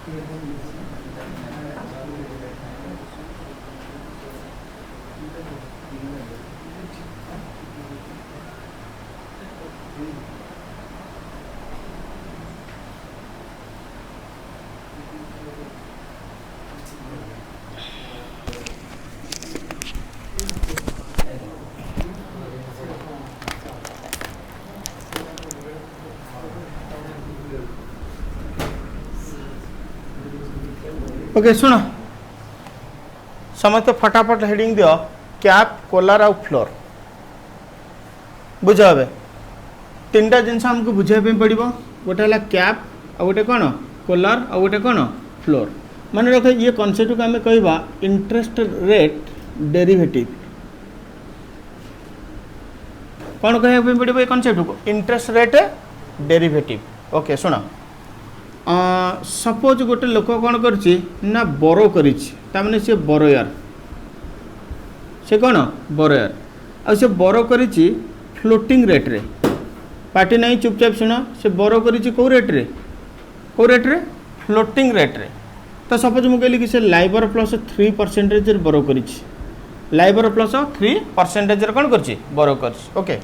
Okay सुनो समस्त फटाफट हेडिंग दियो कैप कोलार आउ फ्लोर बुझ हे तीन टा जिनस हमको बुझाई पड़ो गोटे है कैप आ गोटे कौन कोलार आ गोटे कौन फ्लोर मान रख ये कनसेप्ट को आम कहवा इंटरेस्ट रेट डेरिवेटिव कौन कहवा पड़ो ये कनसेप्ट को इंटरेस्ट रेट डेरिवेटिव ओके सुनो सपोज गोटे लोक कौन करछि ना बोरो करिछि तामाने से बोरोयर से कौन बोरोयर आ से बोरो करिछि फ्लोटिंग रेट रे पार्टी नहीं चुपचाप सुनो से बोरो करिछि को रेट रे फ्लोटिंग रेट रे तो सपोज मु कहली कि से लाइबर प्लस 3% रे बोरो करिछि लाइबर प्लस 3% रे कौन करछि बोरो करछि ओके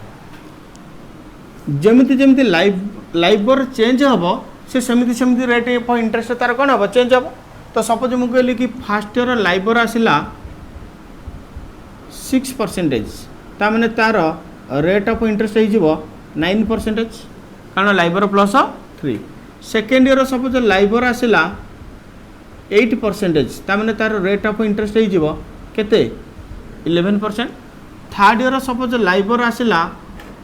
जेमिति जेमिति लाइबर चेंज हबो से सेमिति सेमिति रेट ऑफ इंटरेस्ट तार कौन हम चेंज हम तो सपोज मुझे कहली कि फास्ट ईयर लाइबर आसला 6% तार तार रेट ऑफ इंटरेस्ट हो 9% कारण Liber plus 3 second year suppose Liber आसला 8% तार तार रेट ऑफ इंटरेस्ट हो केते 11% थर्ड ईयर सपोज लाइबर आसला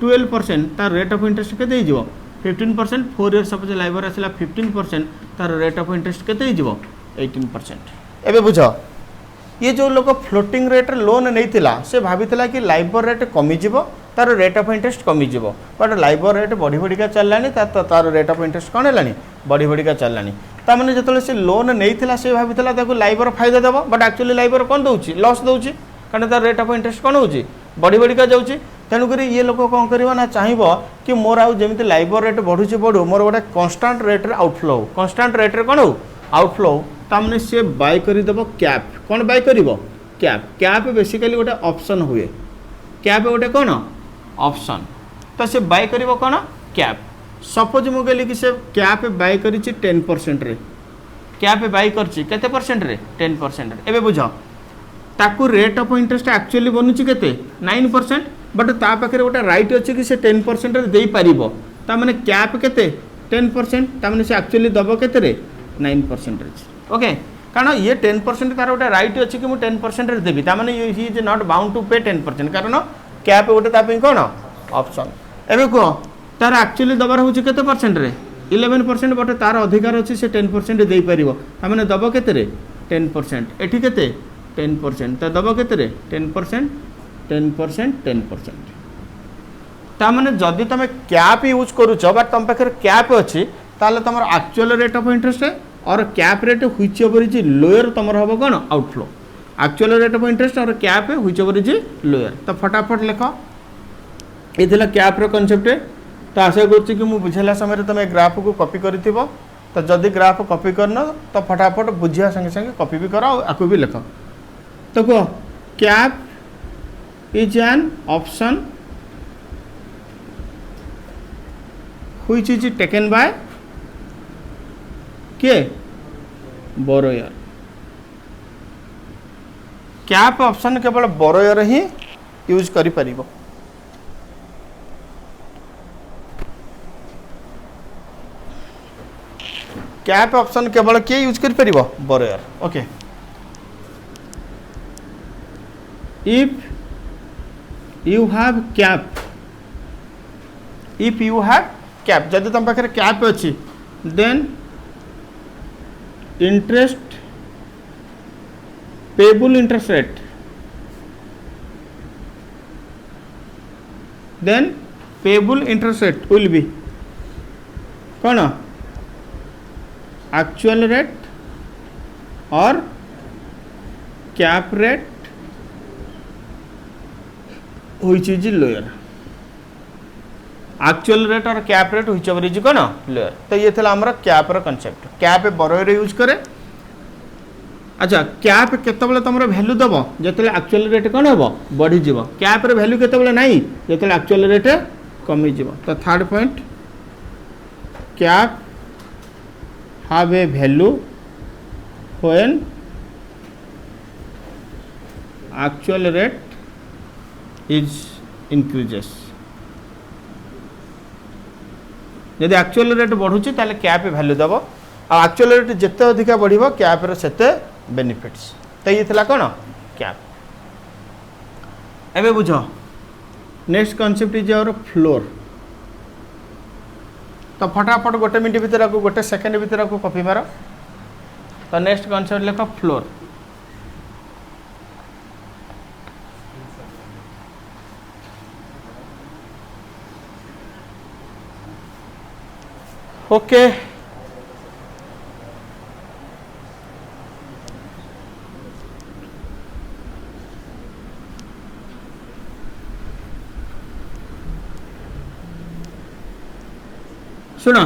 12% तार रेट ऑफ इंटरेस्ट केते हो 15% 4 ईयर सपोज लाइबर आसला 15% तार रेट ऑफ इंटरेस्ट केते हो 18% एबे बुझ ये जो लोग फ्लोटिंग रेट लोन नहीं से भाभी कि लाइबर रेट कमी जीवो तार रेट ऑफ इंटरेस्ट कमी जीवो बट लाइबर रेट बढ़ी बढ़िका चललानी तार रेट ऑफ इंटरेस्ट कौन है बढ़ी बढ़िका चललानी ता माने जतले से लोन नहीं से भाभी लाइबर फायदा देव बट एक्चुअली लाइबर कौन दौर लॉस दौर कारण तार रेट ऑफ इंटरेस्ट कौन हो बढ़ी बढ़िका जाऊँगी तेणुक ये लोक कौन करना चाहिए कि मोर आउमी लाइबर रेट बढ़ुचे बढ़ू मोर गोटे कन्स्टाट रेट आउटफ्लो हो कन्स्टाट रेट कौन हो आउटफ्लो हो तामने सी बाय करदेव कैप कौन बाय कर कैप बेसिकली गोटे ऑप्शन हुए कैप गोटे कौन ऑप्शन तो सी बाय कर कौन कैप सपोज मुझे कहली कि से कैप बाय कर 10% रे कैप बाय करते परसेंट रे 10% एवं बुझ ताकू रेट ऑफ इंटरेस्ट एक्चुअली बनूची केते 9% बट ता पाखे गोटे राइट अच्छे कि से 10% दे पारिबो ता माने कैप केते 10% ता माने से एक्चुअली दबो केते रे 9% ओके कारण ये 10% तार गोटे राइट अच्छे कि मु 10% रे देबी ता माने he is not bound to pay 10% कारण कैप गोटे ता पे कोन ऑप्शन एबे को तार एक्चुअली दबार होची केते परसेंट रे 11% बट तार अधिकार अच्छे से 10% दे पारिबो ता माने दबो केते रे 10% एठी केते 10% तो दबो केते रे 10% 10% तामाने जदि तुम कैप यूज करुच बट तुम पाखे कैप अच्छी ताले तुम एक्चुअल रेट ऑफ इंटरेस्ट है और cap rate whichever is lower तुम हम कौन outflow actual rate of interest और cap whichever is lower तो फटाफट लिख ये कैप रो कॉन्सेप्ट तो आशा करुच्ची कि बुझेला समय तुम ग्राफ को कॉपी कर तो जदि ग्राफ कॉपी करन तो फटाफट बुझिया संगे संगे कॉपी भी कर आपको भी लिख तो कह cap is an option which is taken by के borrower कैप ऑप्शन केवल borrower ही यूज करि परिबो कैप ऑप्शन केवल के यूज करि परिबो borrower okay if you have cap जदि तुम पाखे कैप अच्छी then interest payable interest rate then payable interest rate will be कौन actual rate or cap rate which is lower actual rate or cap rate whichever is कौन lower. तो ये था हमर कैप रो कांसेप्ट। कैप बरोय रे use करे। अच्छा cap केतबले तुमरो value दबो जेतले एक्चुअल रेट कौन हेबो बढ़ी जीवो। कैप रे वैल्यू केतबले नाही जेतले एक्चुअल रेट कमी जीवो। तो third point cap have a value when actual rate is increases. यदि एक्चुअल रेट बढ़ुची ताले कैप वैल्यू दबो आ एक्चुअल रेट जिते अधिका बढ़िबो कैप रे सेते बेनिफिट्स। तो ये थला कोन कैप। एबे बुझो next concept is our floor. तो फटाफट गोटे मिनट भीतर को गोटे सेकंड भीतर को कॉपी मारो। तो नेक्स्ट कांसेप्ट लेखो फ्लोर। ओके सुनो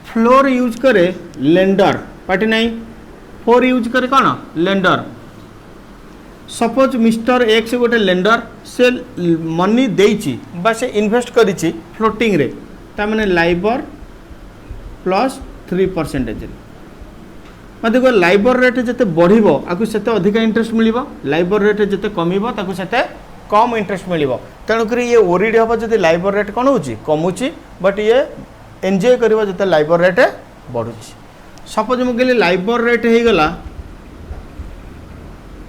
फ्लोर यूज करे लेंडर पार्टी नहीं फोर यूज करे कौन लेंडर। सपोज मिस्टर एक्स गोटे लेंडर से मनी देइची बा से इन्वेस्ट करिची फ्लोटिंग रे ता माने लाइबर प्लस 3% देखो लाइबर रेट जिते बढ़िबो आकु सेते अधिक इंटरेस्ट मिलिबो। लाइबर रेट जिते कमिबो ताकु सेते कम इंटरेस्ट मिलिबो। तेणु करी ये ओरिड हबो जदि लाइबर रेट कोन होची कमुची बट ये एंजॉय करिबो जते लाइबर रेट बढ़ुची। सपोज मु कहली लाइबर रेट हे गला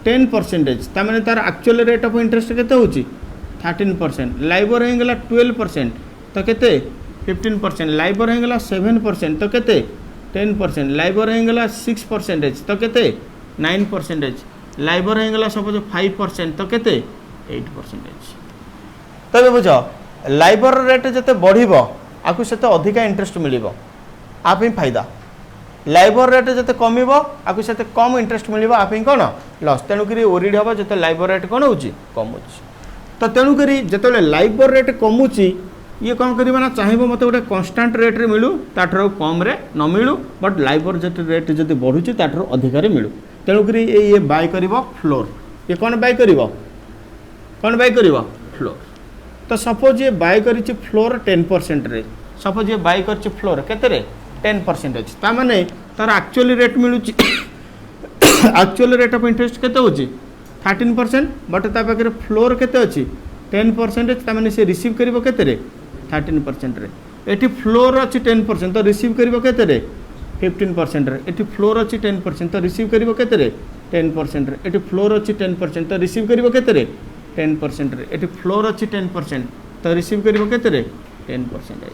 10% ता माने तार एक्चुअल रेट ऑफ इंटरेस्ट केते होची 13%। लाइबर हे गला 12% तो केते 15%। लाइबर हे गला 7% तो केते 10%। लाइबर हे गला 6% तो केते 9%। लाइबर हे गला सपोज 5% तो केते 8%। तबे बुझो लाइबर रेट जते बढ़िबो आकु सेते अधिका इंटरेस्ट मिलिबो आप ही फायदा। लाइबर रेट जते कमिबो आकु सेते कम इंटरेस्ट मिलिबो आप ही कोन लॉस। तेणु करी ओरिड हबो जते लाइबर रेट कोन होची कमुची। तो तेणु करी जते लाइबर रेट कमुची ये कौन करिबा ना चाहिबो मते गोटे कांस्टेंट रेट रे मिलू ताठरो कम रे न मिलू बट लाइबर जते रेट जते बढ़ुची ताठरो अधिका रे मिलू। तेणु करी ये बाय करिबो फ्लोर। ये कौन बाय करिबो कौन बाय करिबो फ्लोर। तो सपोज ये बाय करिछि फ्लोर 10% रे। सपोज ये बाय करिछि फ्लोर केते रे 10% अछि ता माने तार एक्चुअली रेट मिलुछि एक्चुअल रेट ऑफ इंटरेस्ट केते होछि 13% बट ता पाखरे फ्लोर केते अछि 10% ता माने से रिसीव करिवो केते रे 13% रे। एठी फ्लोर अछि 10% तो रिसीव करिवो केते रे 15% रे। एठी फ्लोर अछि 10% तो रिसीव करिवो केते रे 10% रे। एठी फ्लोर अछि 10% तो रिसीव करिवो केते रे 10% रे। एठी फ्लोर अछि 10% तो रिसीव करिवो केते रे 10% रे।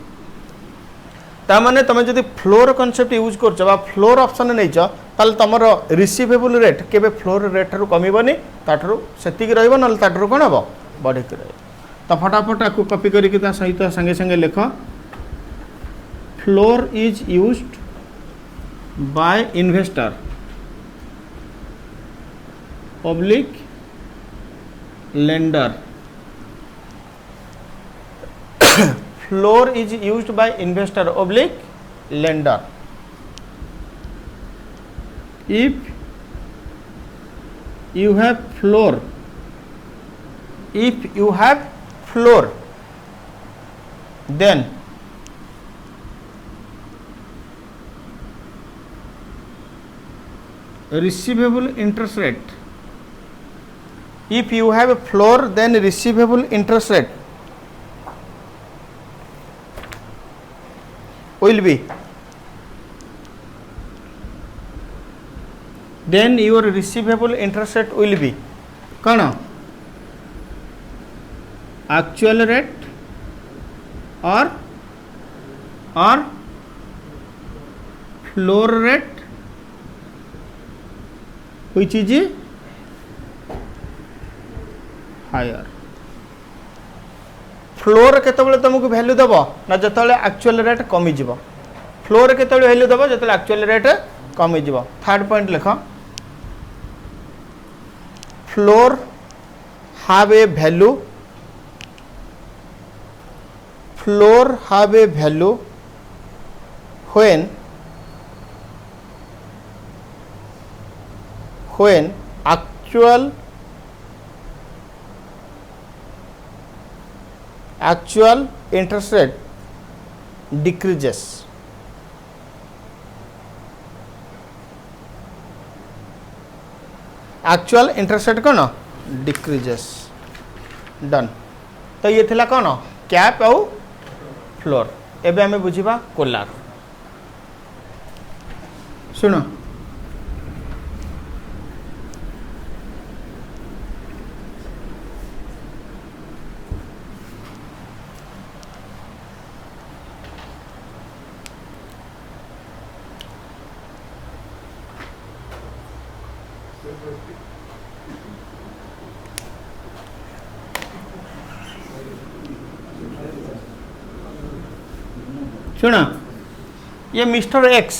ता माने तमे जदि फ्लोर कांसेप्ट यूज करछ बा फ्लोर ऑप्शन नै छ ताल तमरो रिसीवेबल रेट केबे फ्लोर रेट रो कमिबोनी ताठरो सेति कि रहइबो नल ताठरो कोन हबो बढ़ी के रहइबो। तो फटाफट आकु कॉपी करिक ता सहित संगे संगे लिख floor is used by investor public lender. Floor is used by investor oblique lender if you have floor then receivable interest rate if you have a floor then receivable interest rate will be then your receivable interest rate will be कौन actual rate or floor rate which is higher। Floor केतबले तुमको value दबो ना जतले actual rate कमी जीवो। Floor केतबले value दबो जतले actual rate कमी जीवो। थर्ड पॉइंट लिखो floor have a value floor have a value when actual interest rate decreases. Actual interest rate कौन decreases. Done. तो ये थिला कौन कैप आउ फ्लोर. एबे हमें बुझिबा कोलार. सुनो सुना ये मिस्टर एक्स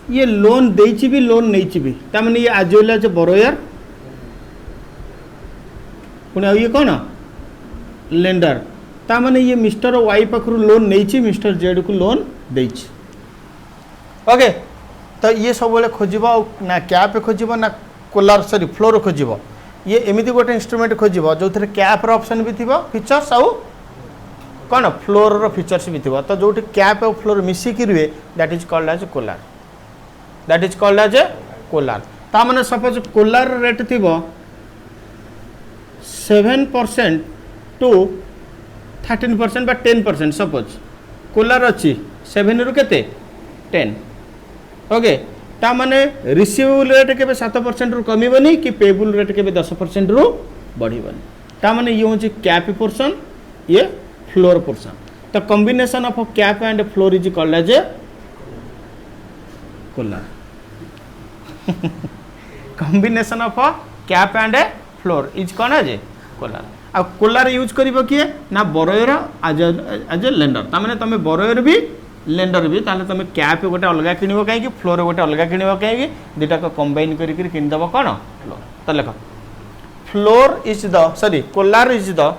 ये लोन देछि भी लोन नहीं भी तामने ये आजोला जो बरोयर पुणे ये कौन लेंडर तामने ये मिस्टर वाई पाखरु लोन नहीं मिस्टर जेड को लोन देछि. ओके तो ये सब बेले खोजिब ना कैप खोजिब ना कोलार सॉरी फ्लोर खोजिब. ये एमिति गोटे इंस्ट्रूमेंट खोजिब जो कैप ऑप्शन भी थिबो फीचर्स आउ कौन फ्लोर रो फीचर्स भी थी. तो जो कैप और फ्लोर मिसिकी रुए that is called as collar. ता माने सपोज कोलार रेट थी 7% टू 13% बा 10% सपोज कोलार अच्छी 7 रु केते 10. ओके ता माने रिसीवेबल रेट केबे 7% रु कमीबनी कि पेबल रेट केबे 10% रु बढ़ीबनी. ता माने ये होची कैप पोर्शन ये फ्लोर पोर्शन. तो combination of cap and floor is called as collar. Combination of cap and floor is कौन एज कोलार. आ कोलार यूज करिबो किए ना बरोयर एज लेंडर. ता माने तमे बरोयर भी लेंडर भी ताले तमे कैप गोटे अलगा किनिबो काहे कि फ्लोर गोटे अलगा किनिबो काहे कि दुटा को कंबाइन करि करि किन दबो कोन फ्लोर. तो लेखो floor is the sorry collar is the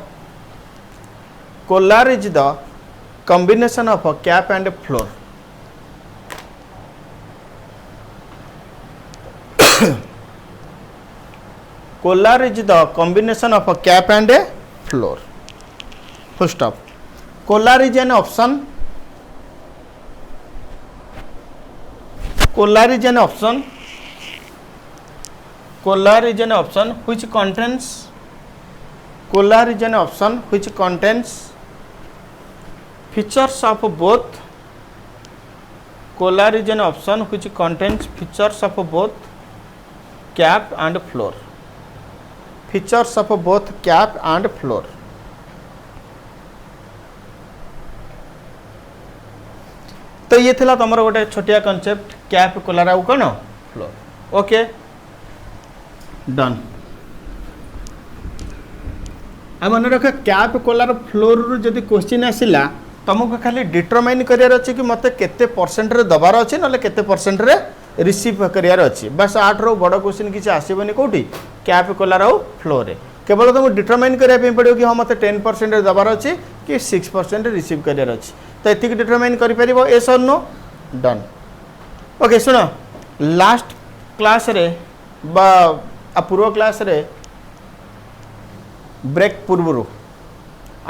combination of a cap and a floor. Kolar is the combination of a cap and a floor. Full stop. Kolar is an option. Kolar is an option. Kolar is an option which contains. Kolar is an option which contains features of both. Kolar is an option which contains features of both cap and floor. Features of both cap and floor. तो ये थिला तमर गोटे छोटिया concept cap Kolar आउ कौन floor. Okay done. आ मन रख कैप कोलार फ्लोर रु जदि क्वेश्चन आसिला तुमको खाली डिटरमाइन करियार अछि कि मते केते परसेंट रे दबार अछि नले केते परसेंट रे रिसीव करियार अछि. बस 8 रो बड़ क्वेश्चन किछ आसीबनी कोठी कैप कोलार आउ फ्लोर रे. केवल तुमको डिटरमाइन करिया पे पड़ियो कि हम मते 10% रे दबार अछि कि 6% रे रिसीव करियार अछि. तो एतिक डिटरमाइन करि परिबो एस और नो. डन. ओके सुनो लास्ट क्लास रे बा पूर्व क्लास रे ब्रेक पूर्व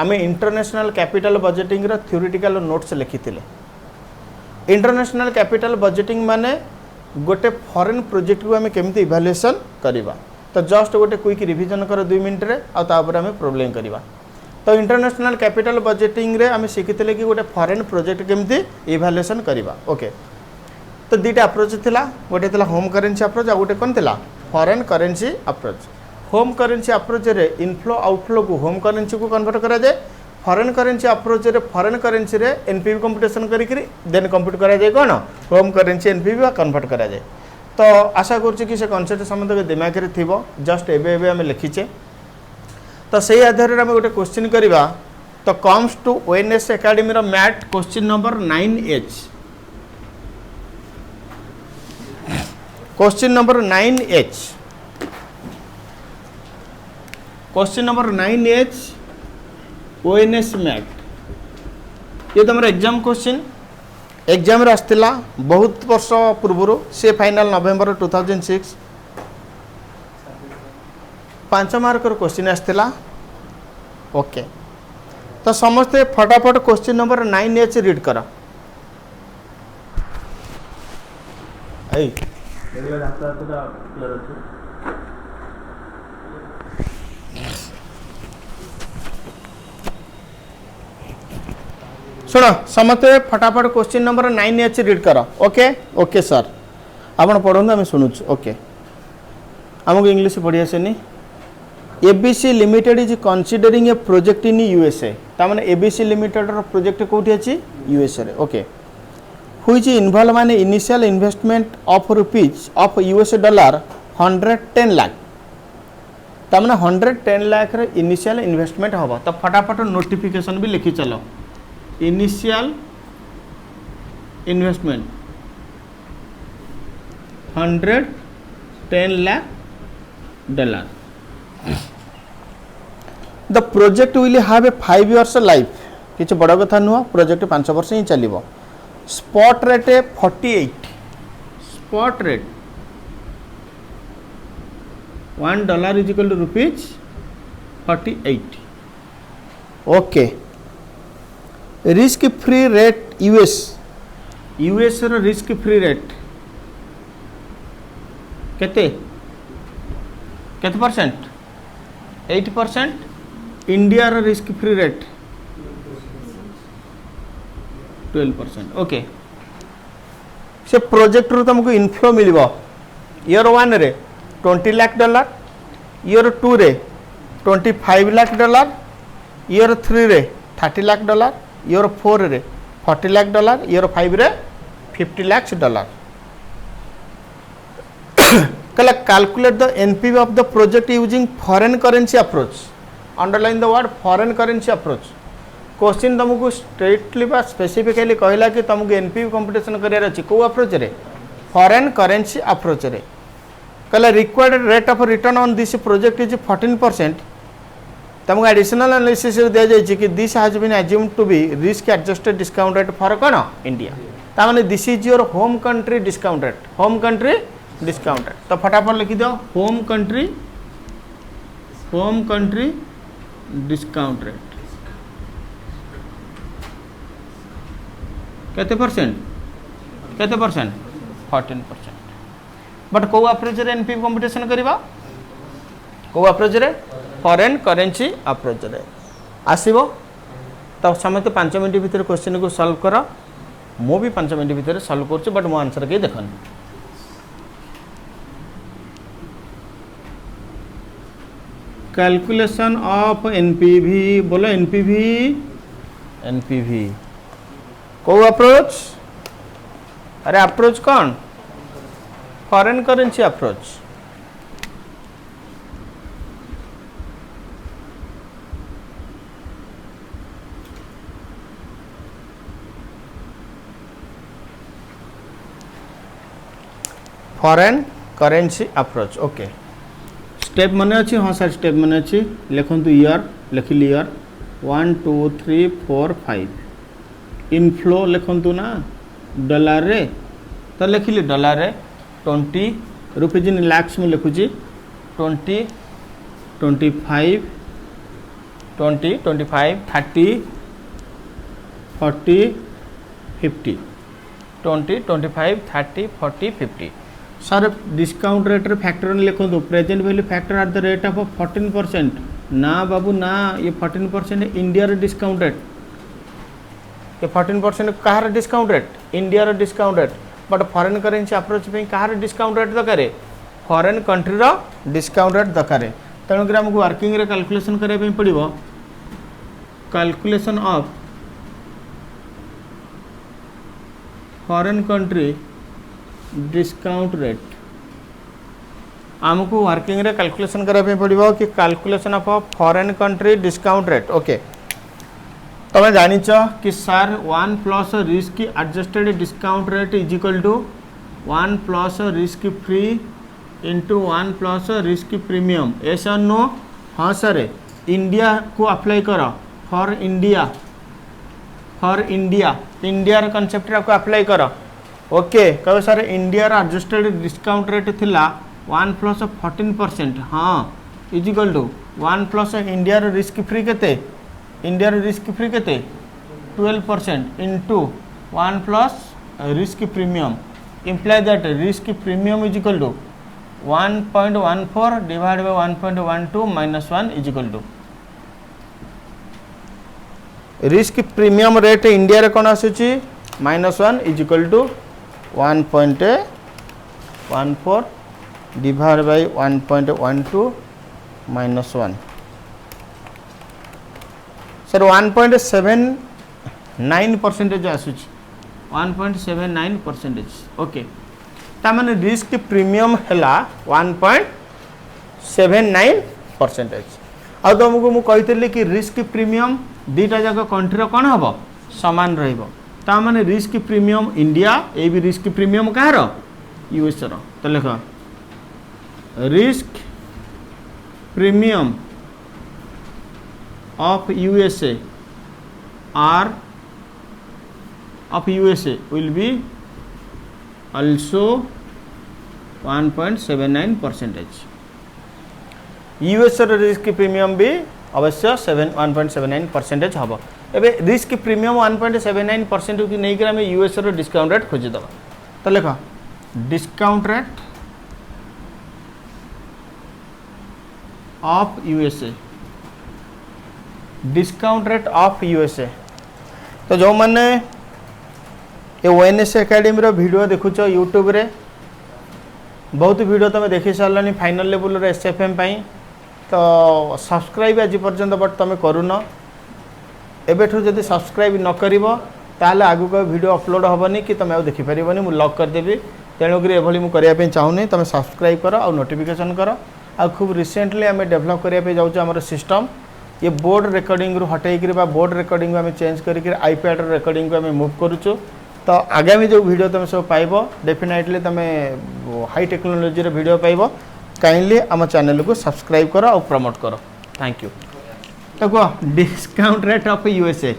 आम इंटरनेशनल कैपिटल बजेटिंग रो थ्योरेटिकल नोट्स लिखिथिले. इंटरनेशनल कैपिटल बजेटिंग माने गोटे फॉरेन प्रोजेक्ट को आम केमती इवैल्यूएशन करबा. तो जस्ट गोटे क्विक रिवीजन कर 2 मिनट रे आ तापर आम प्रॉब्लम करबा. तो इंटरनेशनल कैपिटल बजेटिंग रे आम शिखिथिले कि गोटे फॉरेन प्रोजेक्ट केमती इवैल्यूएशन करबा. ओके तो दुईटा अप्रोच थिला. गोटे थिला होम करेंसी अप्रोच आ गोटे कोन थिला foreign currency approach. Home currency approach रे इनफ्लो आउटफ्लो को होम करेंसी को कन्वर्ट करा जाए. फॉरेन करेंसी अप्रोच रे फॉरेन करेंसी रे एनपीवी कंप्यूटेशन करी देन कंप्यूट करा जाए कोन होम करेंसी एनपीवी कन्वर्ट करा जाए. तो आशा करूँ कि से कॉन्सेप्ट समस्त दिमाग रे थिबो. जस्ट एबे एबे आम लिखीचे. तो सही आधार रे आम गोटे क्वेश्चन करबा. तो कम्स टू ओएनएस एकेडमी रो math question number 9H. Question number 9H. Question number 9H ONS मैट ये तुम एग्जाम क्वेश्चन एग्जाम आसला बहुत वर्ष पूर्व से फाइनल नवेम्बर 2006 5 मार्क क्वेश्चन आसला ओके तो समस्ते फटाफट क्वेश्चन नंबर 9H रीड कर सुनो समस्ते फटाफट क्वेश्चन नंबर 9H रीड कर ओके ओके सर आप पढ़ो आम शुणु ओके आमको इंग्लिश पढ़ी आसेनी ABC limited is considering a project in USA तामाने एबीसी लिमिटेड प्रोजेक्ट कोठी अछि यूएसए रे ओके व्हिच इन्वॉल्व माने initial investment of rupees of US dollar 110 lakh तामाने 110 लाख रे इनिशियल इन्वेस्टमेंट हबो तो फटाफट नोटिफिकेशन भी लिखि चलो initial investment 110 lakh dollar the project will have a 5 years life किसी बड़ कथा नुह प्रोजेक्ट 5 वर्ष ही चलो spot rate 48 spot rate $1 is equal to rupees 48 okay risk free rate US रो रिस्क फ्री रेट केते केते परसेंट 8% इंडिया रो रिस्क फ्री रेट 12% ओके से प्रोजेक्ट रो तुमको इनफ्लो मिलबो ईयर 1 रे $20 लाख ईयर 2 रे $25 लाख ईयर 3 रे $30 लाख ईयर 4 रे $40 लाख ईयर 5 रे $50 लाख कला calculate the NPV of the project using foreign currency approach underline the word foreign currency approach question तुमको स्ट्रेटली बा स्पेसिफिकली कहला कि तुमको एनपीवी कंप्यूटेशन करियर अछि को अप्रोच रे फॉरेन करेंसी अप्रोच रे कहला required rate of return on this project is 14% तुमको एडिशनल एनालिसिस दिया जाय कि this has been assumed to be risk adjusted discount rate for कोन इंडिया ता माने this is your home country discount rate तो फटाफट लिखि दो होम कंट्री डिस्काउंट रेट केते परसेंट 14% बट को अप्रोच रे एनपीवी कंप्यूटेशन करबा को अप्रोच रे फॉरेन करेंसी अप्रोच रे आसीबो तो समस्त 5 मिनट भीतर क्वेश्चन को सॉल्व कर मो भी 5 मिनट भीतर सॉल्व करछु बट मो आंसर के देखन कैलकुलेशन ऑफ एनपीवी बोलो एनपीवी को अप्रोच अरे अप्रोच कौन foreign currency approach foreign currency approach okay step मने अच्छी हाँ सर स्टेप मने अच्छी लिखु ईयर लिखिली ईयर 1 2 3 4 5 इनफ्लो लिखु ना डॉलर रे तो लिखिली डॉलर रे 20 रुपीज इन लैक्स में लिखुची 20 25 20 25 30 40 50 20 25 30 40 50 सर डिस्काउंट रेट रे फैक्टर लिखो present value factor eight the rate of 14% ना बाबू ना ये 14% इंडिया रे डिस्काउंट रेट ये 14% कहार डिस्काउंट रेट इंडिया रे discount rate but foreign currency approach पे कहार डिस्काउंट रेट दरकार फॉरेन कंट्री रो डिस्काउंट रेट दरकार तेणुक आमको वर्किंग रे कैलकुलेशन करबा पड़ो calculation of foreign country discount rate आमको वर्किंग रे कैलकुलेशन करबा पड़ो कि calculation of foreign country discount rate okay तुम जानिच कि sir 1 plus risk adjusted discount rate is equal to 1 plus risk free into 1 plus risk premium ऐसा नो हाँ सर इंडिया को अप्लाई कर फॉर इंडिया इंडिया कनसेप्ट को अप्लाई कर ओके कह sir India adjusted discount rate थिला 1 प्लस 14% हाँ equal to 1 plus India risk free केते इंडिया रिस्क फ्री केते 12% into 1 plus risk premium imply that risk premium is equal to 1.14 divided by 1.12 minus 1 is equal to risk premium rate India रे कोन आसुची -1 is equal to 1.14 divided by 1.12 minus 1 sir 1.79% आसुची 1.79% okay तामाने risk premium हैला 1.79% आ तुमको मु कहितले कि risk premium दीटा जाक country कोन हबो समान रहइबो तामाने रिस्क प्रीमियम इंडिया ए भी रिस्क प्रीमियम कहार यूएस रो तो लेख risk premium of USA or of USA will be also 1.79%. US risk premium भी अवश्य 1.79% हम एबे रिस्क प्रीमियम 1.79% की नहीं कर हमें US डिस्काउंट रेट खोज दबा तो लेख discount rate of USA discount rate of USA तो जो मैंने ये ONS एकेडमी रो वीडियो देखुच यूट्यूब रे बहुत वीडियो तुम देखी सारानी फाइनल लेवल रे SFM पाई तो सब्सक्राइब आज पर्यंत बट तुम करून एबेठु जदि सब्सक्राइब न करिवो ताले आगु को वीडियो अपलोड होबनी कि तुम आउ देखि परिबनी मु लॉक कर देबी तेणुक एभली मु करिया पे चाहूनी तुम सब्सक्राइब कर और नोटिफिकेशन कर आ खूब रिसेंटली आम डेभलप करिया पे जाउछ हमर सिस्टम ये बोर्ड रिकॉर्डिंग रु हटाई करी बा बोर्ड रिकॉर्डिंग आम चेंज करी आईपैड रिकॉर्डिंग को आम मूव करूछु तो आगामी जो वीडियो तुम सब पाइब डेफिनेटली तुम हाई टेक्नोलोजी वीडियो पाइब काइंडली आम चैनल को सब्सक्राइब करो और प्रमोट करो थैंक यू तो कह डिस्काउंट रेट ऑफ यूएसए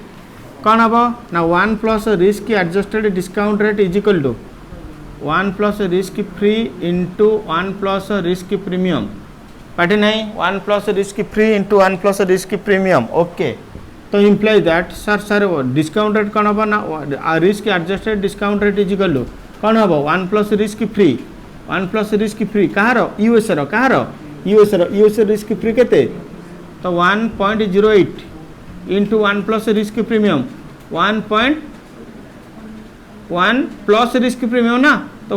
कौन हम ना 1 plus risk adjusted discount rate is equal to 1 plus risk free into 1 plus risk premium पार्टी नहीं 1 plus risk free into 1 plus risk premium okay तो imply that sir discount rate कौन हम ना risk adjusted discount rate is equal to कौन हम 1 plus risk free 1 plus risk free कहार USA रो कहार यूएसए रिस्क फ्री केते तो 1.08 into 1 plus risk premium 1.1 plus risk premium ना तो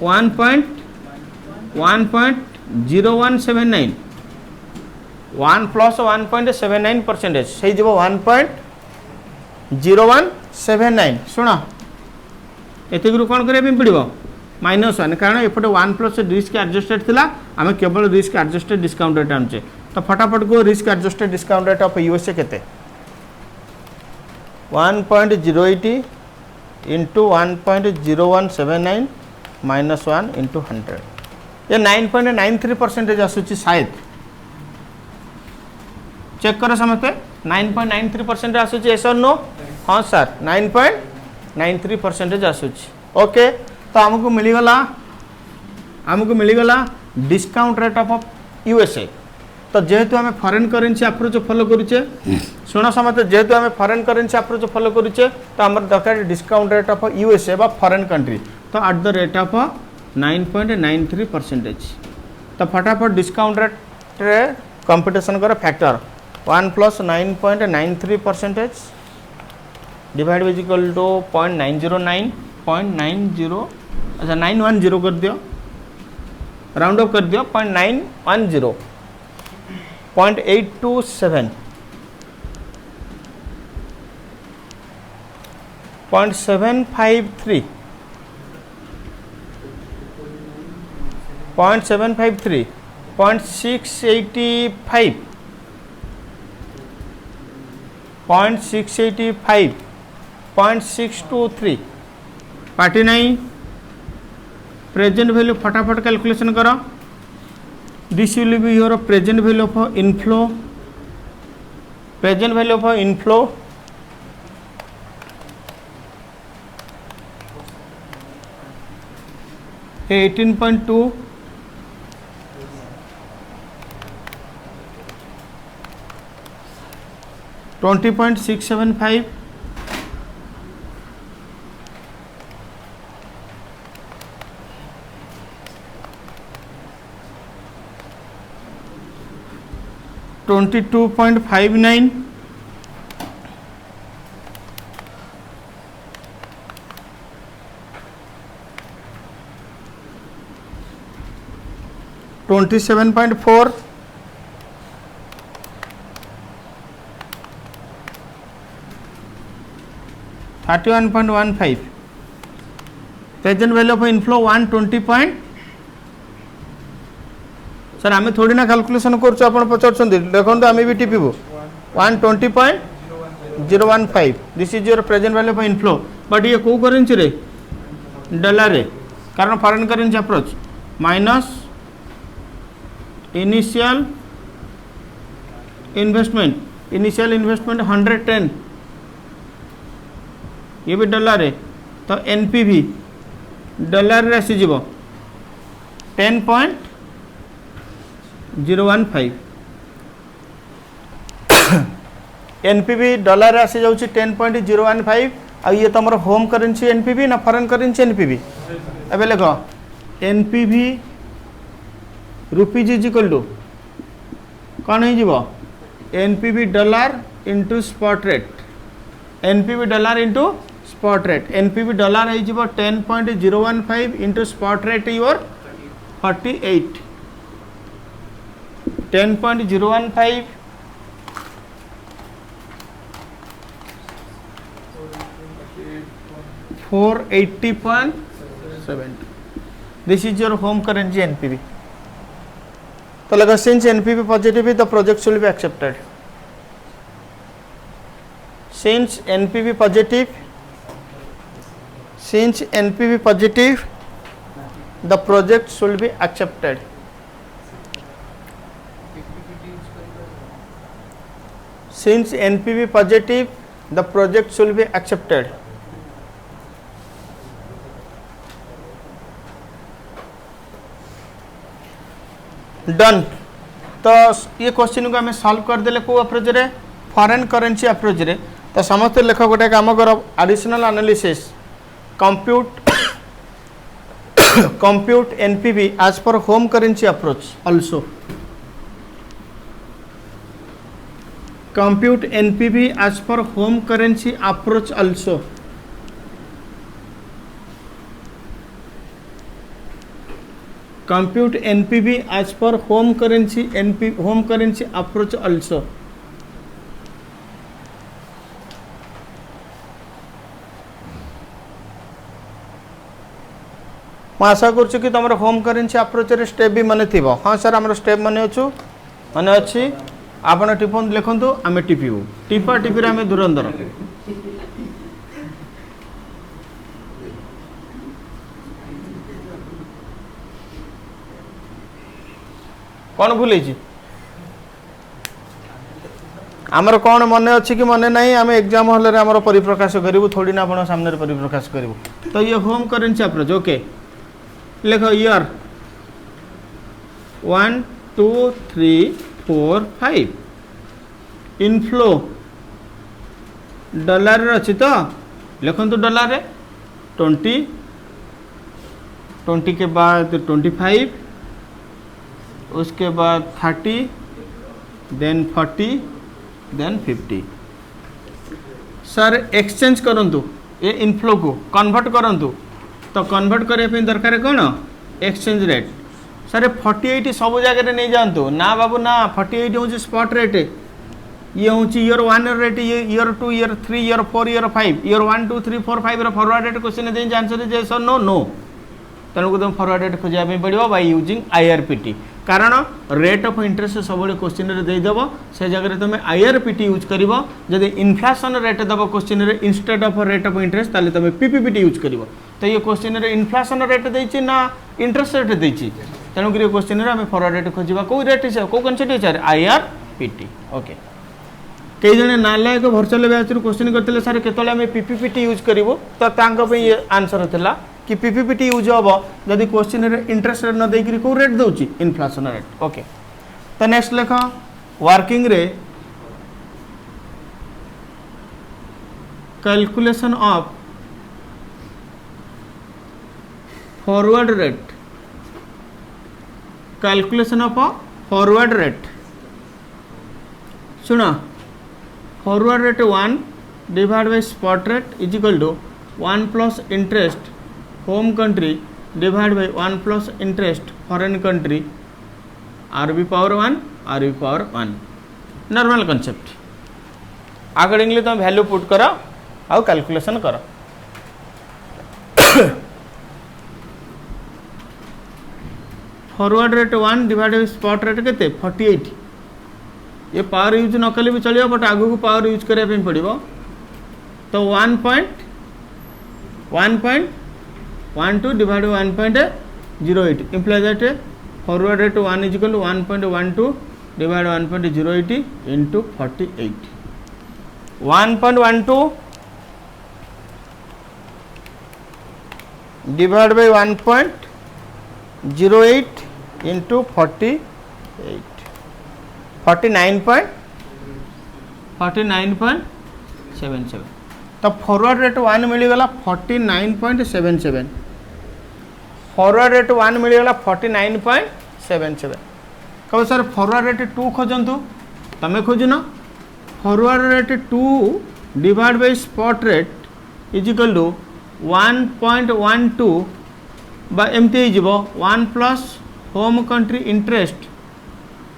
1.0179 1 प्लस 1.79% से जब 1.0179 शुण एतिक कौन करें पड़ो -1 कारण एपटे 1 प्लस रिस्क एडजस्टेड थिला आम केवल रिस्क एडजस्टेड डिस्काउंट रेट आनुचे तो फटाफट को risk adjusted discount rate of USA केते 1.080 इंटू 1.0179 -1 इंटू 100 ये 9.93% आसूची शायद चेक कर समझते 9.93% आसूची एस और नो हाँ सर 9.93% आसूची ओके तो आमको मिलगला डिस्काउंट रेट ऑफ यूएसए तो जेहेतु आम फॉरेन करेन्सी अप्रोच फॉलो करुचे शुण समझते जेहेतु आम फॉरेन करेन्सी अप्रोच फॉलो करुचे तो आम दरकार डिस्काउंट रेट ऑफ यूएसए बा फॉरेन कंट्री तो एट द रेट ऑफ 9.93% तो फटाफट डिस्काउंट रेट रे कंपटीशन कर factor 1 plus 9.93% divide by equal to 0.909 अच्छा 910 कर दियो राउंड अप कर दियो 0.910 0.827 0.753 0.753 0.685 0.685 0.623 पार्टी नहीं प्रेजेंट वैल्यू फटाफट कैलकुलेशन करो this will be your present value of inflow present value of inflow 18.2 20.675 22.59 27.4 31.15 present value of inflow 120. Sir आम थोड़ी ना कैलकुलेशन कर पचार देखो आम भी Tipu 120.015 this is your present value of inflow but ये कौ करेंसी रे डॉलर रे कारण foreign currency approach minus initial investment 110 ये भी डॉलर है तो एनपीवी डॉलर रे आसी जीवो 10.015 एनपीवी डॉलर रे आसी जाउची 10.015 आ ये तुम होम करेंसी एनपीवी ना फॉरेन करेंसी एनपीवी एबे देखो NPV rupees is equal to कौन हो जीवो NPV dollar into spot rate NPV dollar into spot rate NPV dollar है जीवो 10.015 into spot rate your 48 10.015 480.7 this is your home currency NPV तो लगा since NPV positive the project will be accepted since NPV positive the project should be accepted since NPV positive the project should be accepted done तो ये question को आम solve करदेले को approach रे foreign currency approach रे तो समस्त लेख गोटे काम कर additional analysis compute NPV as per home currency approach also compute NPV as per home currency approach also compute NPV as per home currency approach also मैं आशा करुँ कि तुम होम करेंसी अप्रोच रे स्टेप भी मन थी हाँ सर आम स्टेप मन मन अच्छी आपड़ टिपन लिखु आम टिपू टिपा टिपी आम धुरंधर कौन भूल आमर कौन मन अच्छी कि मन ना आम एग्जाम हॉल रे आमर परिप्रकाश करूँ थोड़ी ना आप सामने परिप्रकाश करूँ तो ये होम करेंसी अप्रोच ओके लिखो ईयर 1 2 3 4 5 इनफ्लो डॉलर अच्छी तो लिखु डॉलर रे 20 के बाद 25 उसके बाद 30 देन 40 देन 50 सर एक्सचेंज करंतु ये इनफ्लो को कन्वर्ट करंतु तो कन्वर्ट करने दरकार कौन एक्सचेंज रेट सर 48 सब जगह नहीं जातु ना बाबू ना 48 हूँ स्पॉट रेट ये हूँ ईयर 1 रेट ये year 2 year 3 year 4 year 5 year 1 2 3 4 5 forward rate question दे आंसर जे सर नो नो तेणुक तुम फॉरवर्ड रेट खोजापी पड़ो बाय यूजिंग IRPT कारण रेट ऑफ इंटरेस्ट सब क्वेश्चन देदेव से जगह तुम IRPT यूज कर जब इनफ्लेशन रेट दब question instead of rate of interest ताले तुम PPPT यूज कर तो ये क्वेश्चन इनफ्लेशन रेट देती ना इंटरेस्ट रेट देती तेणुक ये क्वेश्चन आम फॉरवर्ड रेट खोजा कौ रेट कौ कनसेप्ट IRPT ओके कई जने नालायक भर्चुअल बैच क्वेश्चन करते सर केतले आम पीपीपीटी यूज करूँ तो ये आंसर था कि पीपीपीटी यूज हम जदि क्वेश्चन इंटरेस्ट रेट न देकर कौ रेट दूँ इनफ्लेशन रेट। ओके तो नेक्स्ट लेख वर्किंग रे calculation of forward rate, calculation of forward rate सुना forward rate 1 divide by spot rate is equal to 1 plus interest home country divide by 1 plus interest foreign country RB power 1 RB power 1 नॉर्मल कंसेप्ट। Accordingly तुम value put कर आउ calculation कर। Forward rate 1 divide by spot rate केते 48। ये power use न कले भी चलिए बट आगु को पावर यूज करने पड़ो तो 1.12 divide by 1.08 implies that forward rate 1 is equal to 1.12 divided by 1.08 into 48. 1.12 divided by 1.08 into 48 49.77 तो फॉरवर्ड रेट 1 मिलगला 49.77 फॉरवर्ड रेट 1 मिलगला 49.77 कब सर फॉरवर्ड रेट 2 खोजंतु तमें खोजुन forward rate 2 divide by spot rate is equal to 1.12 बा एमती हो 1 प्लस होम कंट्री इंटरेस्ट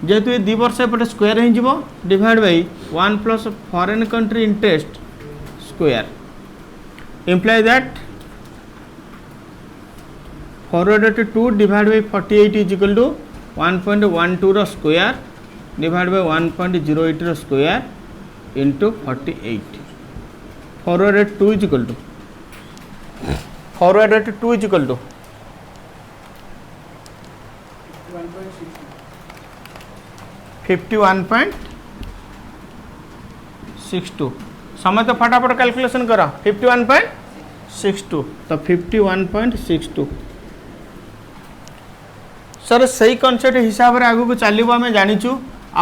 जेहेतु ये 2 वर्ष एपटे स्क्वायर हो divide by 1 plus foreign country interest square imply that forward rate 2 divide by 48 is equal to 1.12 रो स्क्वायर डिवाइड बाय 1.08 रो square into 48 forward rate 2 is equal to 51.62 समय तो फटाफट कैलकुलेशन करा 51.62 तो 51.62 सर सही कॉन्सेप्ट हिसाब से आगू को चलो आम जाचु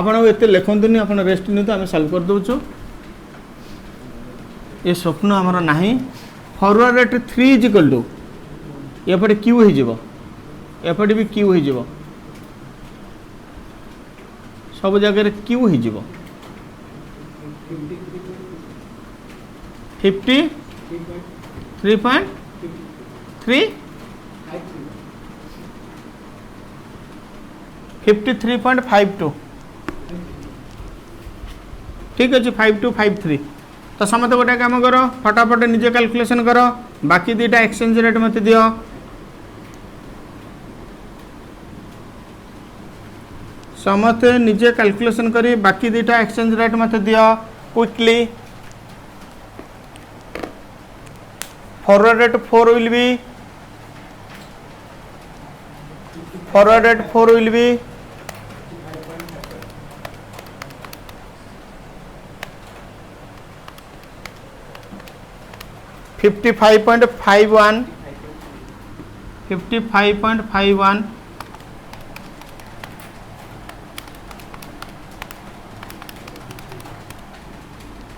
आपन एत लिखुनि आप रेस्ट नि आम सल्व कर दौचु ये स्वप्न आमर ना forward rate 3 is equal to एपटे क्यू होपटे भी क्यू हो सब जगह क्यू हो 53.52 ठीक अच्छे 5253 तो समस्त गोटे काम करो फटाफट निजे कैलकुलेशन करो बाकी दुटा एक्सचेंज रेट मत दियो समस्ते निजे कैलकुलेशन करी बाकी दुटा एक्सचेंज रेट मत दियो quickly forward rate 4 will be 55.51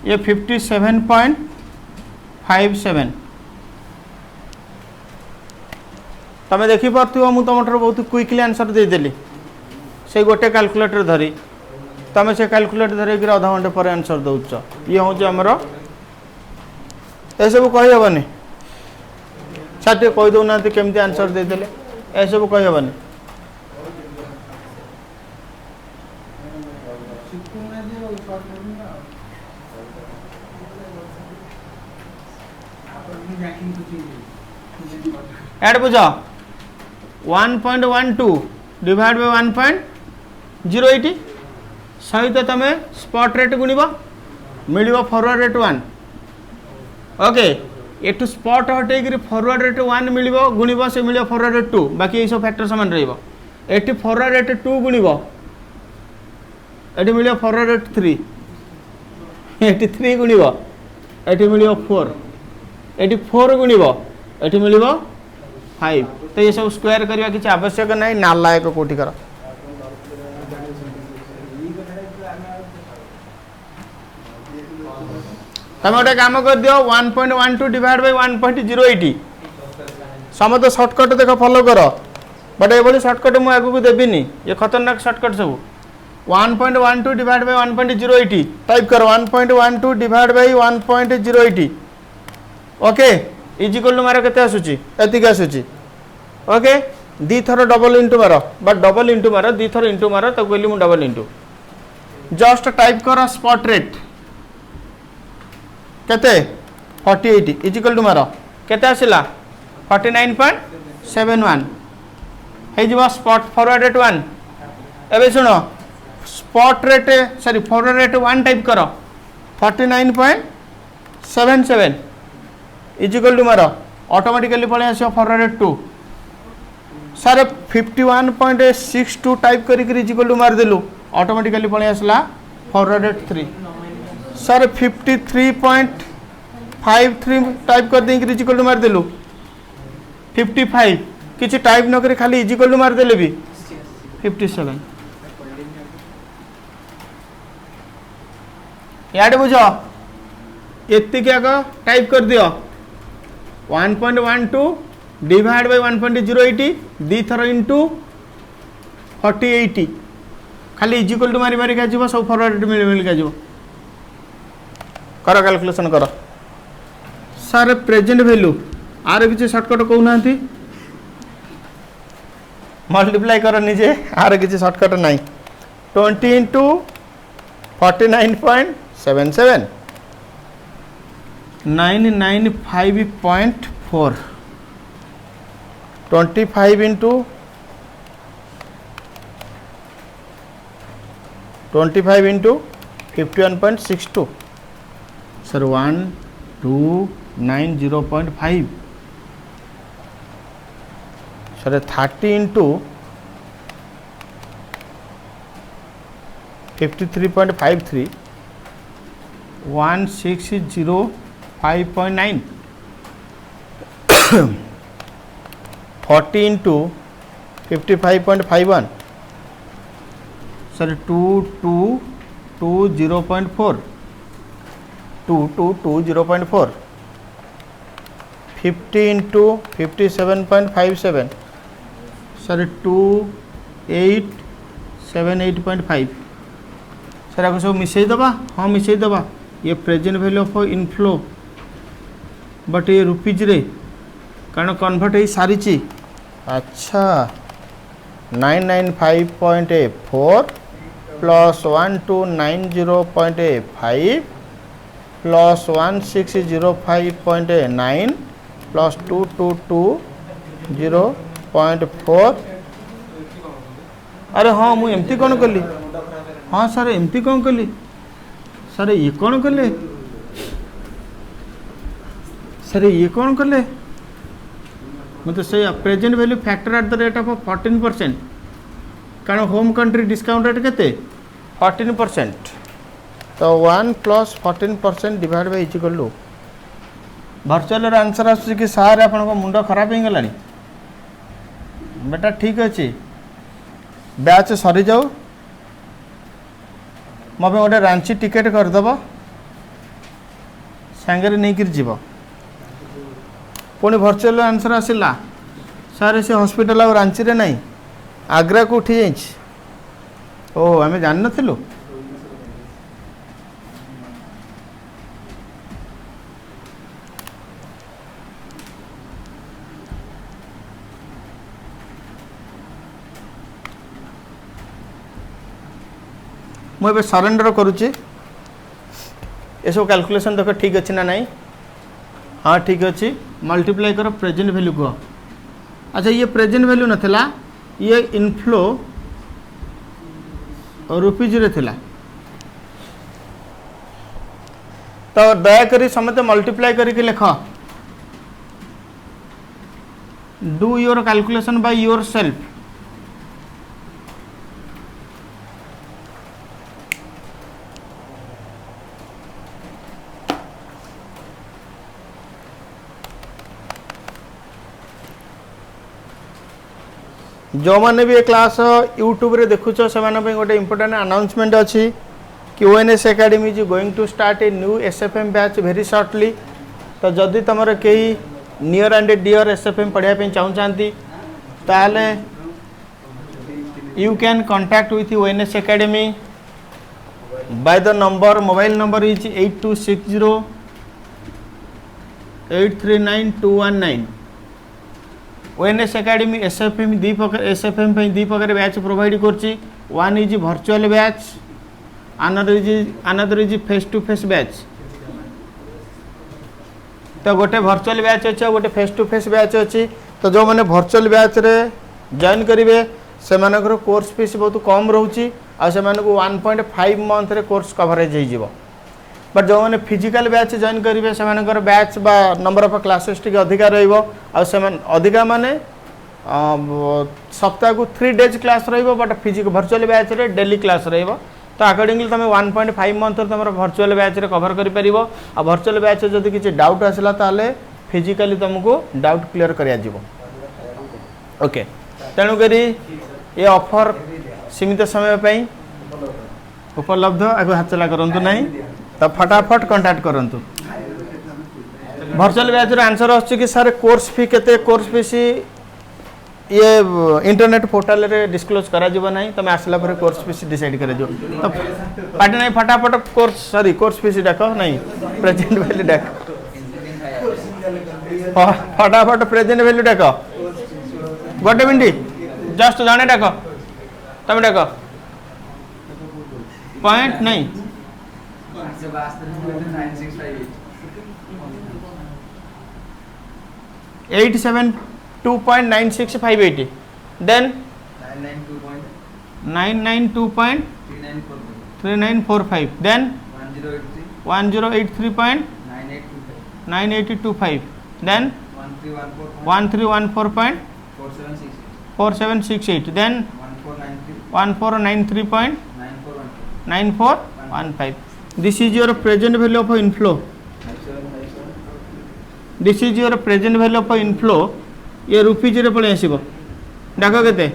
ये 57.57 तमें देखिपे मुझे तुम बहुत क्विकली आंसर देदेली से गोटे कैलकुलेटर धरी तमें से कैलकुलेटर धरिक अधा घंटे पर आंसर दौच ये हूँ आमर सब कहीहबनी सार टे कहीदौना केमती आंसर देदेले ए सब कहीहबनी एड बुझ 1.12 डिवाइड बाय 1.08 सहित तुम स्पॉट रेट गुणिब मिल फॉरवर्ड रेट 1 ओके एटू स्पॉट हटे फॉरवर्ड रेट 1 मिल गुणिब से मिल फॉरवर्ड रेट 2 बाकी ये सब फैक्टर सामान रही फॉरवर्ड रेट 2 गुणिब ये मिल फॉरवर्ड रेट 3 एटी 3 गुणिब एटी मिलिबो 4 एटी 4 गुणिब एटी मिलिबो 5 तो ये सब स्क्वायर करवा किसी आवश्यक नहीं नालायक कोटी कर तुम गोटे काम कर दियो 1.12 डिवाइड बाय 1.080 समस्त शॉर्टकट देख फॉलो कर बट ये शॉर्टकट मुझे आगू देविनी ये खतरनाक शॉर्टकट सब 1.12 डिवाइड बाय 1.080 टाइप कर 1.12 divide by 1.080 okay is equal to मार केते आसुची एतिक आसुची ओके दी थर डबल इंटू मार बट डबल इंटू मार दी थर इंटू मार तो कहली मु डबल इंटू जस्ट टाइप कर स्पॉट रेट केते 48 इज इक्वल टू मार केते आसिला 49.71 हे जीवा स्पॉट फॉरवर्ड रेट 1 एबे सुनो spot rate sorry forward rate 1 type करो 49.77 इज इक्वल टू मारो ऑटोमेटिकली पळे आसी फॉरवर्ड रेट 2 सर 51.62 टाइप करी इज इक्वल टू मार देलु ऑटोमेटिकली पळे आसला फॉरवर्ड रेट 3 सर 53.53 टाइप कर दे इज इक्वल टू मार देलु 55 किसी टाइप न करी खाली इज इक्वल टू मार देले भी 57 याडे बुझ एतिक आग टाइप कर दियो 1.12 डिवाइड बाय 1.080 दी थर इंटू 4080 खाली इज इक्वल टू मारी मारी का जीव सब फॉरवर्ड मिल मिल का जीव कर कैलकुलेशन कर सर प्रेजेंट वैल्यू आर किसी शॉर्टकट कहूना मल्टीप्लाई कर निजे आर किसी शॉर्टकट नहीं 20 into 49.77 995.4 25 into 51.62 sir 1290.5 sir 30 into 53.53 1605.9 40 into 55.51 sir 2220.4 2220.4 50 into 57.57 sir 2878.5 sir आपको सब मिसई दबा हाँ मिसई दबा ये present value of inflow but ये रुपीज रे कारण कन्वर्ट हो सारी अच्छा 995.4 प्लस 1290.5 प्लस 1605.9 प्लस 2220.4 अरे हाँ मुझे एमती कौन कली हाँ सर एमती कौन कली सर ये कौन कले सर ये कौन कले मतलब से present value factor eight the rate of 14% कारण होम कंट्री डिस्काउंट रेट केते 14% तो 1 plus 14% divide by is equal to virtual answer आसुची कि सार आपन को मुंडो खराब हो गलानी बेटा ठीक अच्छे बैच सरी जाऊ मो गोटे रांची टिकेट करदेव सांगे नहीं जीव पुणी वर्चुअल आंसर आसला सार से हॉस्पिटल आ रांची रे नहीं आग्रा को उठी जाइए ओ आम जान नथिलु मुझे सरेंडर करुच्ची ये सब कैलकुलेशन देख ठीक अच्छे ना नहीं हाँ ठीक अच्छे मल्टीप्लाई कर प्रेजेंट वैल्यू कह अच्छा ये प्रेजेंट वैल्यू नाला ये इनफ्लो रुपीज रे थिला तो दयाकोरी समते मल्टीप्लाई करके लिख do your calculation by your self जो मैंने भी ये क्लास यूट्यूब रे देखुछ से गोटे इंपोर्टेंट अनाउंसमेंट अच्छी कि ONS Academy is going to start a new SFM batch very shortly. तो जदि तुम कई नियर एंड डियर एसएफएम पढ़ाई चाहूँगी ताले you can contact with ONS Academy by the mobile number is 8260-839-219। ONS Academy SFM दी प्रकार बैच प्रोवाइड करची। One is virtual batch, another is face to face batch. तो गोटे वर्चुअल बैच अच्छे गोटे फेस टू फेस बैच अच्छी। तो जो मैंने वर्चुअल बैच रे जॉइन करेंगे से कोर्स फीस बहुत कम रोचे आ 1.5 मंथ रे कोर्स कवरेज हो। बट जो मैंने फिजिकल बैच जॉइन करेंगे से बैच बा नंबर ऑफ क्लासेस टी अधिका अधिका माने सप्ताह को 3 डेज क्लास रहिबो। बट फिजिकल वर्चुअल बैच रे डेली क्लास रहिबो। तो अकॉर्डिंगली तुम 1.5 मंथ तुम वर्चुअल बैच रे कवर करि परिबो। आ वर्चुअल बैच जदि किछि डाउट आसला ताले फिजिकली तुमको डाउट क्लियर करिया जिवो। ओके, तेणु करी ये ऑफर सीमित समय पे उपलब्ध। आगे हाथ चला करंतु नहीं तो फटाफट कांटेक्ट करंतु। वर्चुअल बैच रे आंसर आछी कि सर कोर्स फी केते, कोर्स फीस ये इंटरनेट पोर्टल रे डिस्क्लोज करा जिवो नहीं। तुम आसला पर कोर्स फीस डिसाइड करे जो। तो पार्टी नहीं फटाफट कोर्स फीस डाक नहीं प्रेजेंट वैल्यू डाक फटाफट प्रेजेंट वैल्यू डाक गोटे मिनट जस्ट जाने डाक तुम डाक पॉइंट नहीं 872.9658 then 992.3945 then 1083.9825 then 1314.4768 then 1493.9415. This is your present value of inflow. This is your present value of inflow. ये रुपीज रे पळे आसीबो डाक केते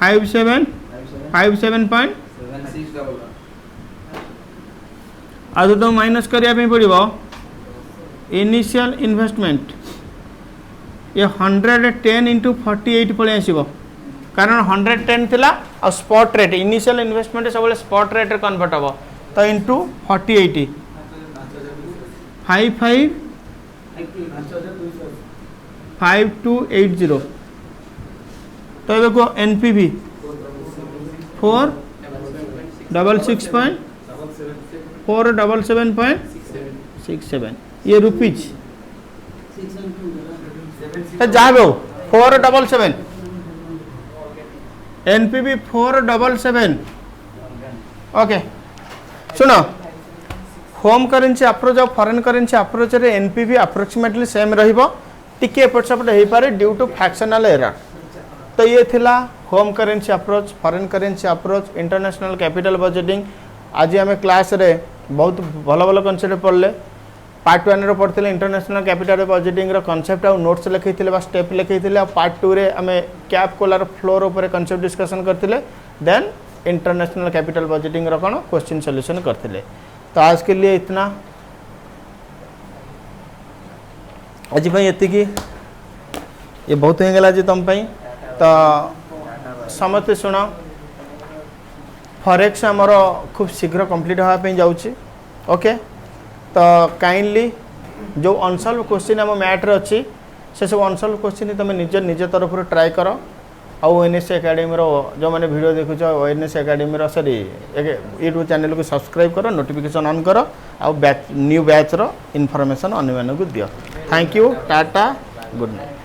5757.76 आ तो माइनस करिया पे पड़िबो इनिशियल इन्वेस्टमेंट ये 110 इंटू 48 पळे आसीबो कारण 110 थिला आ स्पॉट रेट इनिशियल इन्वेस्टमेंट सब स्पॉट रेट रे कन्वर्ट हबो तो इंटू 48 5280 तो देखो एनपीवी 466.67 ये रुपीज जहाँ भी हो 477 एनपीवी 477। ओके सुनो होम करेंसी अप्रोच और फॉरेन करेंसी अप्रोच रे एनपीवी अप्रोक्सीमेटली सेम रहिबो टिके एपट सेपट हो पारे ड्यू टू फ्रैक्शनल एरर। तो ये थिला home currency approach foreign currency approach international capital budgeting. आज आम क्लास रे बहुत भल भल कनसेप्ट पढ़ले। पार्ट 1 रे पढ़ते इंटरनेशनल कैपिटल बजेटिंग कनसेप्ट और नोट्स लिखी स्टेप लिखी पार्ट 2 रे आम कैप कोलार फ्लोर उपर कनसेप्ट डिस्कसन करते देन इंटरनेशनल कैपिटल बजेटिंग कौन क्वेश्चन सॉल्यूशन करते। तो आज के लिए इतना आज ये बहुत हो गला जी तुम तो समस्ते शुण फॉरेक्स आमर खूब शीघ्र कंप्लीट होगापी जाऊँगी। ओके तो काइंडली जो अनसल्व क्वेश्चन आम मैट्रे अच्छी से सब अनसल्व क्वेश्चन तुम निज तरफ ट्राए कर। ओएनएस एकेडमी जो मैंने वीडियो देखुच ONS academy sorry YouTube channel को सब्सक्राइब कर नोटिफिकेशन ऑन कर न्यू बैच रो इन्फॉर्मेशन अन्य मानक दियो। Thank you tata good night.